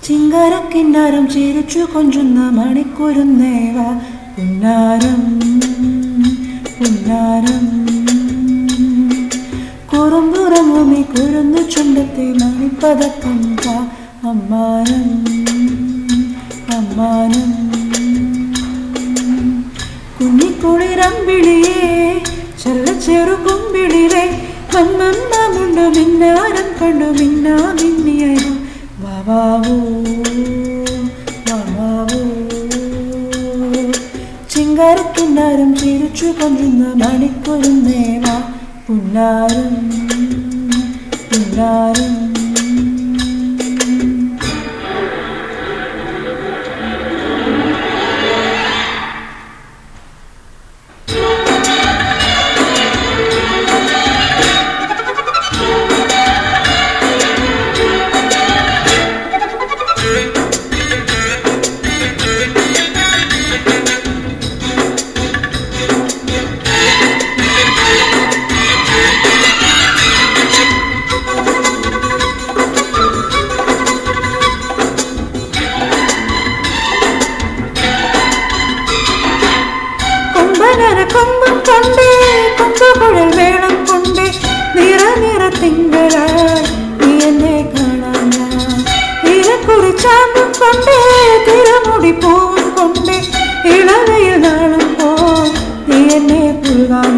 ചിങ്കാരക്കിന്നാരം ചിരിച്ചു കൊഞ്ചുന്ന മണിക്കുരുന്നേവ പുന്നാരം പുന്നാരം കുറുമ്പുറങ്ങുമി കുരുന്നു ചുണ്ടത്തെ മണിപ്പതക്കം കാ അമ്മാനം അമ്മാനം കുഞ്ഞിക്കുളിരമ്പിളിയേ ചെല്ലച്ചെറു കുമ്പിളിലെ മമ്മമ്മമുണ്ടു മിന്നാരം കണ്ടു മിന്നാ മിന്നിയായി വാവാവോ വാവാവോ ചിങ്കാരക്കിന്നാരം ചിരിച്ചു കൊഞ്ചുന്ന മണിക്കുരുന്നേവ പുന്നാരം പുന്നാരം കൊമ്പും കൊണ്ടേ കൊമ്പുകുഴൽ വേളം കൊണ്ടേ നിറ നിറ തിങ്കളായി നീ എന്നെ കാണാൻ ഇരക്കുറി ചാമ്പും കൊണ്ടേ തിരമുടി പൂവും കൊണ്ടേ ഇളവയിൽ നാളും പോ നീ എന്നെ പുൽകാൻ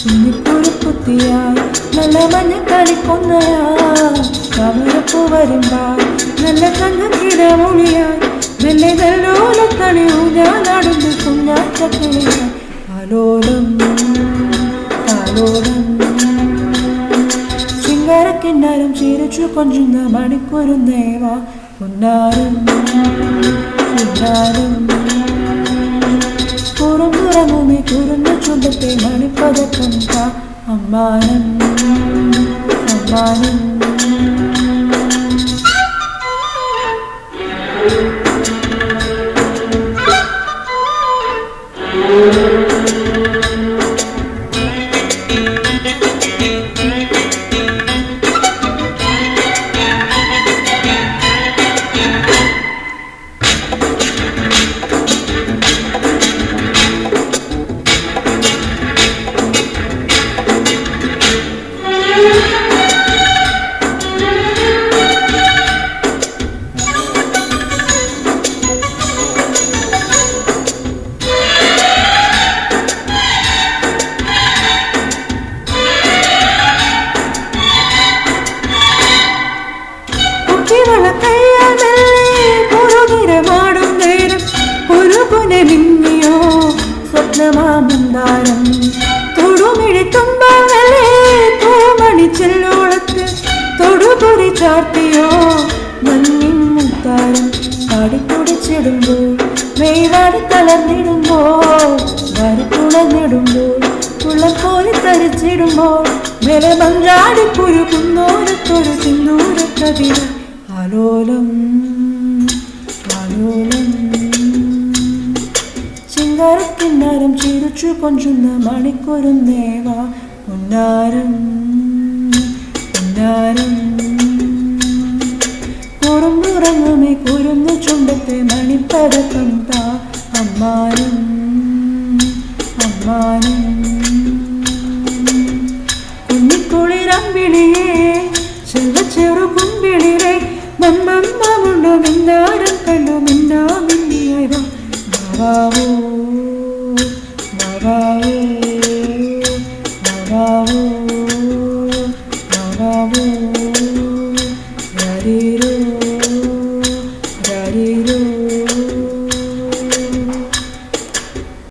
കുഞ്ഞിക്കുരുക്കുത്തിയായി നല്ല മഞ്ഞ കളിക്കൊന്നയാ കമരപ്പൂ വരുമ്പോൾ നല്ല കണ്ണക്കിടമൊഴിയായി മെല്ലെ നല്ലോലത്തണി ഊഞ്ഞാലാടുന്നു കുഞ്ഞാറ്റക്കിളിയായി ആലോലം ആലോലം ചിങ്കാരക്കിന്നാരം ചിരിച്ചു കൊഞ്ചുന്ന മണിക്കുരുന്നേവ പുന്നാരം പുന്നാരം കുറുമ്പുറങ്ങുമി കുരുന്നു ചുണ്ടത്തെ മണിപ്പതക്കം കാ അമ്മാനം അമ്മാനം സ്വപ്നമാമന്താരം തൊടുമിഴി തുമ്പാവലേ പൂമണി ചെല്ലോളത്ത് തൊടുപൊറി ചാർത്തിയോ മഞ്ഞിൻ മുത്താരം പാടിത്തുടിച്ചിടുമ്പോൾ മെയ്വാടി തളർന്നിടുമ്പോൾ വരിത്തുളർന്നിടുമ്പോൾ ഉള്ളക്കോരി തരിച്ചിടുമ്പോൾ മെലെ മഞ്ചാടി പുരുകുന്നോരത്തൊരു സിന്ദൂരക്കതിര ആലോലം ആലോലം ചിങ്കാരക്കിന്നാരം ചിരിച്ചു കൊഞ്ചുന്ന മണിക്കുരുന്നേവ പുന്നാരം പുന്നാരം കുറുമ്പുറങ്ങുമി കുരുന്നു ചുണ്ടത്തെ മണിപ്പതക്കം താ അമ്മാനം അമ്മാനം കുഞ്ഞിക്കുളിരമ്പിളിയേ ചെറുചെറു കുമ്പിളിലെ മമ്മമ്മമുണ്ടു മിന്നാരം കണ്ടു മിന്നാ മിന്നിയായി വാവാവോ വാവാവോ വാവാവോ